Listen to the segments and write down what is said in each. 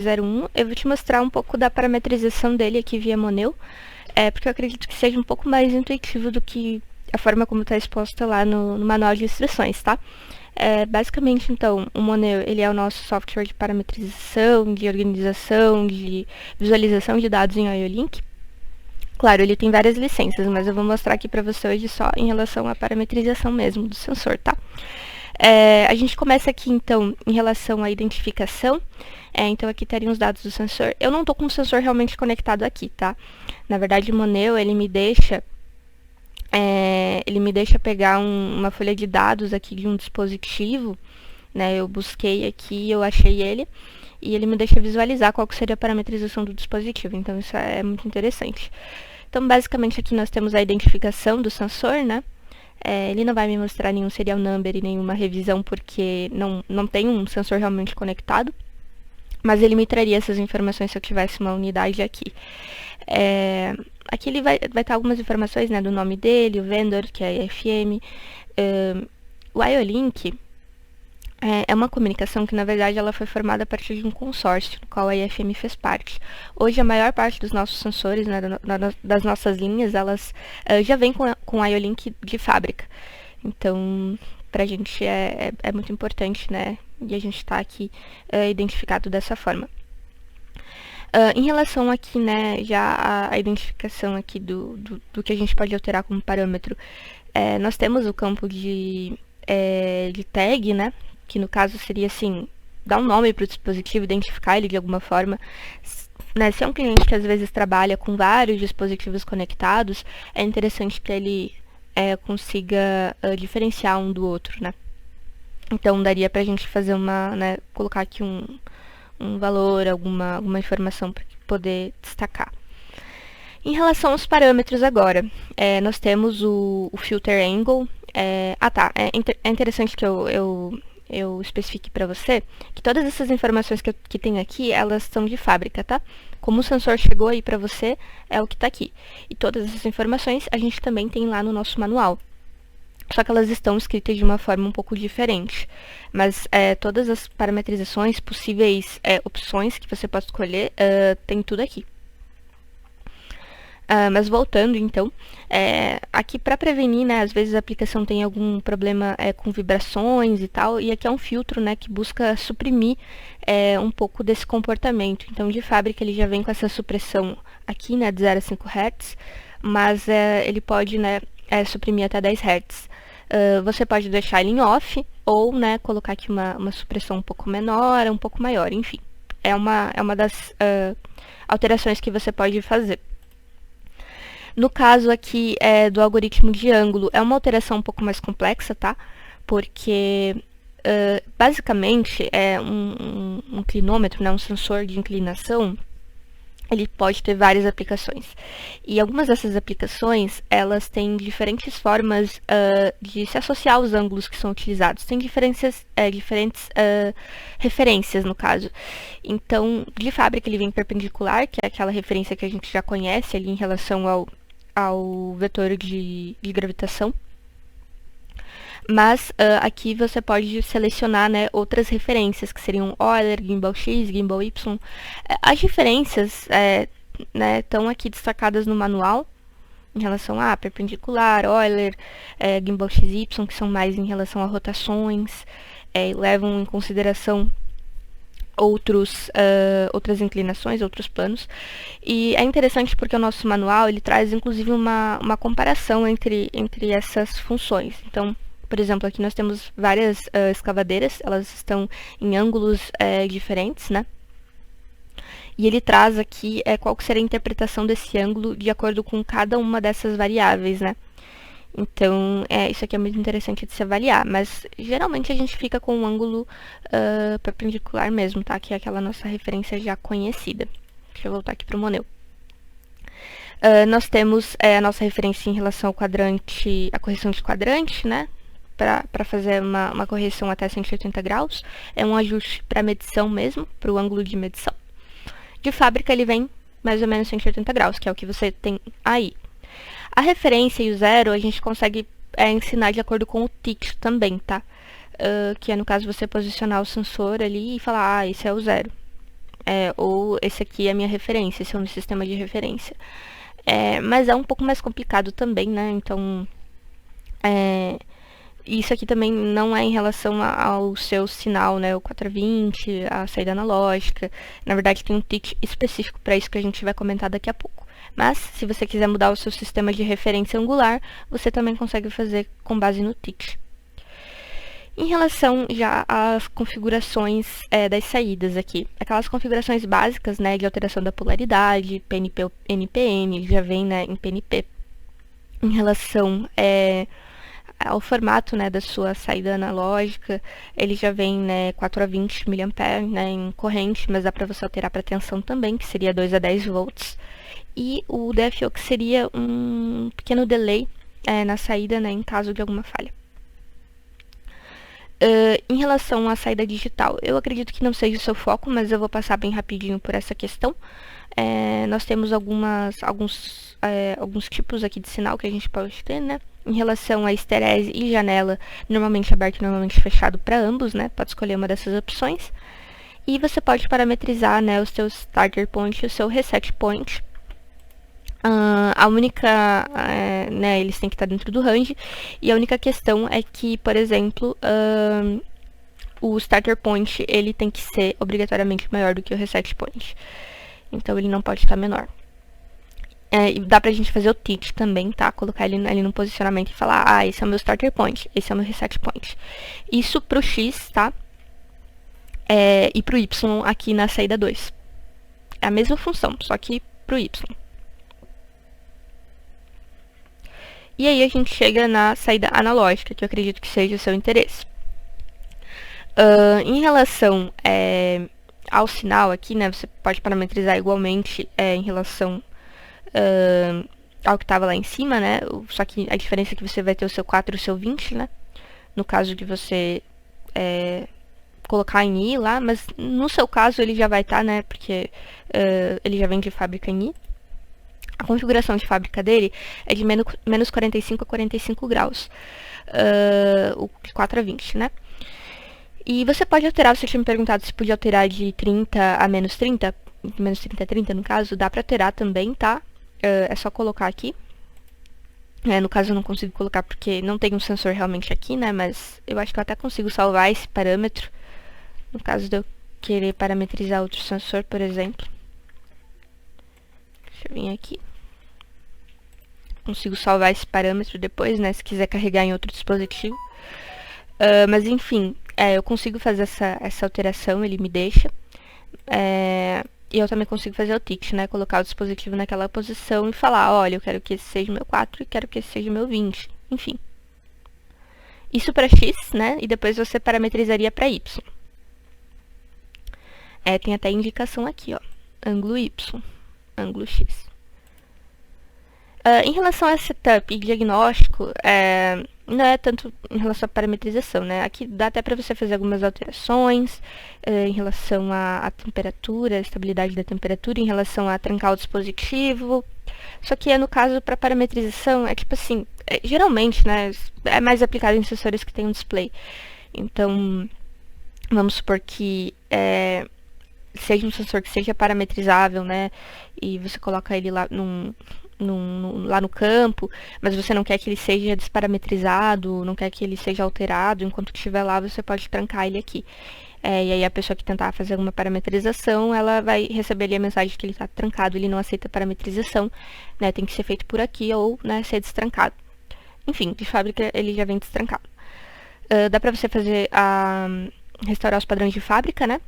01, eu vou te mostrar um pouco da parametrização dele aqui via Moneo, porque eu acredito que seja um pouco mais intuitivo do que a forma como está exposta lá no manual de instruções, tá? Basicamente, então, o Moneo ele é o nosso software de parametrização, de organização, de visualização de dados em IO-Link. Claro, ele tem várias licenças, mas eu vou mostrar aqui para você hoje só em relação à parametrização mesmo do sensor, tá? A gente começa aqui, então, em relação à identificação. Então, aqui teriam os dados do sensor. Eu não estou com o sensor realmente conectado aqui, tá? Na verdade, o Moneo, ele me deixa pegar uma folha de dados aqui de um dispositivo, né? Eu busquei aqui, eu achei ele, e ele me deixa visualizar qual que seria a parametrização do dispositivo. Então, isso é muito interessante. Então, basicamente, aqui nós temos a identificação do sensor, né? Ele não vai me mostrar nenhum serial number e nenhuma revisão, porque não tem um sensor realmente conectado. Mas ele me traria essas informações se eu tivesse uma unidade aqui. Aqui ele vai ter algumas informações, né, do nome dele, o vendor, que é a IFM. O IO-Link é uma comunicação que, na verdade, ela foi formada a partir de um consórcio, no qual a IFM fez parte. Hoje, a maior parte dos nossos sensores, né, das nossas linhas, elas já vem com IO-Link de fábrica. Então, pra gente é muito importante, né, e a gente está aqui identificado dessa forma. Em relação aqui, né, já a identificação aqui do que a gente pode alterar como parâmetro, nós temos o campo de tag, né, que no caso seria assim, dar um nome para o dispositivo, identificar ele de alguma forma. Né, se é um cliente que às vezes trabalha com vários dispositivos conectados, é interessante que ele consiga diferenciar um do outro, né. Então, daria pra gente fazer né, colocar aqui um valor, alguma informação para poder destacar. Em relação aos parâmetros agora, nós temos o filter angle. É interessante que eu especifique para você que todas essas informações que tem aqui, elas são de fábrica, tá? Como o sensor chegou aí para você, é o que está aqui. E todas essas informações a gente também tem lá no nosso manual. Só que elas estão escritas de uma forma um pouco diferente. Mas todas as parametrizações, possíveis opções que você pode escolher, tem tudo aqui. Mas voltando, então, aqui para prevenir, né, às vezes a aplicação tem algum problema com vibrações e tal, e aqui é um filtro, né, que busca suprimir um pouco desse comportamento. Então, de fábrica, ele já vem com essa supressão aqui, né, de 0 a 5 Hz, mas ele pode, né, suprimir até 10 Hz. Você pode deixar ele em off, ou, né, colocar aqui uma supressão um pouco menor, um pouco maior, enfim. É uma das alterações que você pode fazer. No caso aqui do algoritmo de ângulo, é uma alteração um pouco mais complexa, tá? Porque, basicamente, um inclinômetro, né, um sensor de inclinação, ele pode ter várias aplicações. E algumas dessas aplicações, elas têm diferentes formas de se associar aos ângulos que são utilizados. Tem diferentes referências, no caso. Então, de fábrica, ele vem perpendicular, que é aquela referência que a gente já conhece ali em relação ao vetor de gravitação. Mas aqui você pode selecionar, né, outras referências, que seriam Euler, Gimbal X, Gimbal Y. As diferenças né, estão aqui destacadas no manual, em relação a perpendicular, Euler, Gimbal XY, que são mais em relação a rotações, levam em consideração outras inclinações, outros planos. E é interessante porque o nosso manual ele traz, inclusive, uma comparação entre essas funções. Então, por exemplo, aqui nós temos várias escavadeiras, elas estão em ângulos diferentes, né? E ele traz aqui qual que seria a interpretação desse ângulo de acordo com cada uma dessas variáveis, né? Então, isso aqui é muito interessante de se avaliar, mas geralmente a gente fica com um ângulo perpendicular mesmo, tá? Que é aquela nossa referência já conhecida. Deixa eu voltar aqui para o Moneo. Nós temos a nossa referência em relação ao quadrante, a correção de quadrante, né? Para fazer uma correção até 180 graus. É um ajuste para medição mesmo, para o ângulo de medição. De fábrica, ele vem mais ou menos 180 graus, que é o que você tem aí. A referência e o zero, a gente consegue ensinar de acordo com o tilt também, tá? Que é, no caso, você posicionar o sensor ali e falar, esse é o zero. ou esse aqui é a minha referência, esse é o meu sistema de referência. Mas é um pouco mais complicado também, né? Então, isso aqui também não é em relação ao seu sinal, né? O 420, a saída analógica. Na verdade, tem um tick específico para isso que a gente vai comentar daqui a pouco. Mas, se você quiser mudar o seu sistema de referência angular, você também consegue fazer com base no tick. Em relação já às configurações das saídas aqui, aquelas configurações básicas, né, de alteração da polaridade, PNP ou NPN, ele já vem, né, em PNP. Em relação ao formato, né, da sua saída analógica, ele já vem, né, 4 a 20 mA, né, em corrente, mas dá para você alterar para tensão também, que seria 2 a 10 volts. E o DFO, que seria um pequeno delay na saída, né, em caso de alguma falha. Em relação à saída digital, eu acredito que não seja o seu foco, mas eu vou passar bem rapidinho por essa questão. Nós temos alguns tipos aqui de sinal que a gente pode ter, né? Em relação a esterese e janela, normalmente aberto e normalmente fechado para ambos, né? Pode escolher uma dessas opções. E você pode parametrizar, né, o seu starter point e o seu reset point. A única, né, eles têm que estar dentro do range, e a única questão é que, por exemplo, o starter point, ele tem que ser obrigatoriamente maior do que o reset point. Então, ele não pode estar menor. E dá pra gente fazer o tick também, tá? Colocar ele ali no posicionamento e falar, esse é o meu starter point, esse é o meu reset point. Isso pro X, tá? E pro Y aqui na saída 2. É a mesma função, só que pro Y. E aí a gente chega na saída analógica, que eu acredito que seja o seu interesse. Em relação ao sinal aqui, né, você pode parametrizar igualmente em relação ao que estava lá em cima, né, só que a diferença é que você vai ter o seu 4 e o seu 20, né, no caso de você colocar em I lá, mas no seu caso ele já vai estar, né, porque ele já vem de fábrica em I. A configuração de fábrica dele é de menos 45 a 45 graus, o 4 a 20, né? E você pode alterar, você tinha me perguntado se podia alterar de 30 a menos 30, de menos 30 a 30 no caso, dá pra alterar também, tá? É só colocar aqui. No caso eu não consigo colocar porque não tem um sensor realmente aqui, né? Mas eu acho que eu até consigo salvar esse parâmetro, no caso de eu querer parametrizar outro sensor, por exemplo. Deixa eu vir aqui. Consigo salvar esse parâmetro depois, né, se quiser carregar em outro dispositivo. Mas enfim, eu consigo fazer essa alteração, ele me deixa. E eu também consigo fazer o tick, né, colocar o dispositivo naquela posição e falar, olha, eu quero que esse seja o meu 4 e quero que esse seja o meu 20, enfim. Isso para X, né, e depois você parametrizaria para Y. Tem até indicação aqui, ó, ângulo Y, ângulo X. Em relação a setup e diagnóstico, não é tanto em relação à parametrização, né? Aqui dá até para você fazer algumas alterações em relação à temperatura, a estabilidade da temperatura, em relação a trancar o dispositivo. Só que no caso para parametrização, é tipo assim, geralmente, né, é mais aplicado em sensores que tem um display. Então, vamos supor que seja um sensor que seja parametrizável, né? E você coloca ele lá lá no campo, mas você não quer que ele seja desparametrizado, não quer que ele seja alterado, enquanto que estiver lá você pode trancar ele aqui. E aí a pessoa que tentar fazer alguma parametrização, ela vai receber ali a mensagem que ele está trancado, ele não aceita parametrização, né, tem que ser feito por aqui ou, né, ser destrancado. Enfim, de fábrica ele já vem destrancado. Dá pra você fazer restaurar os padrões de fábrica, né?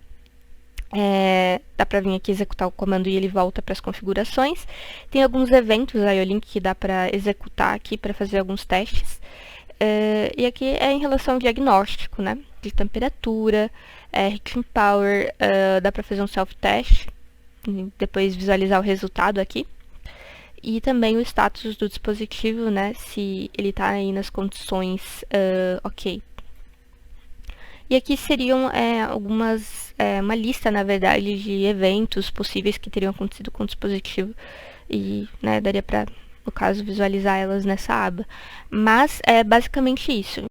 Dá pra vir aqui executar o comando e ele volta para as configurações. Tem alguns eventos IO-Link que dá pra executar aqui para fazer alguns testes. E aqui é em relação ao diagnóstico, né? De temperatura, heating power, dá pra fazer um self-test, depois visualizar o resultado aqui. E também o status do dispositivo, né? Se ele tá aí nas condições ok. E aqui seriam uma lista, na verdade, de eventos possíveis que teriam acontecido com o dispositivo. E, né, daria para, no caso, visualizar elas nessa aba. Mas é basicamente isso.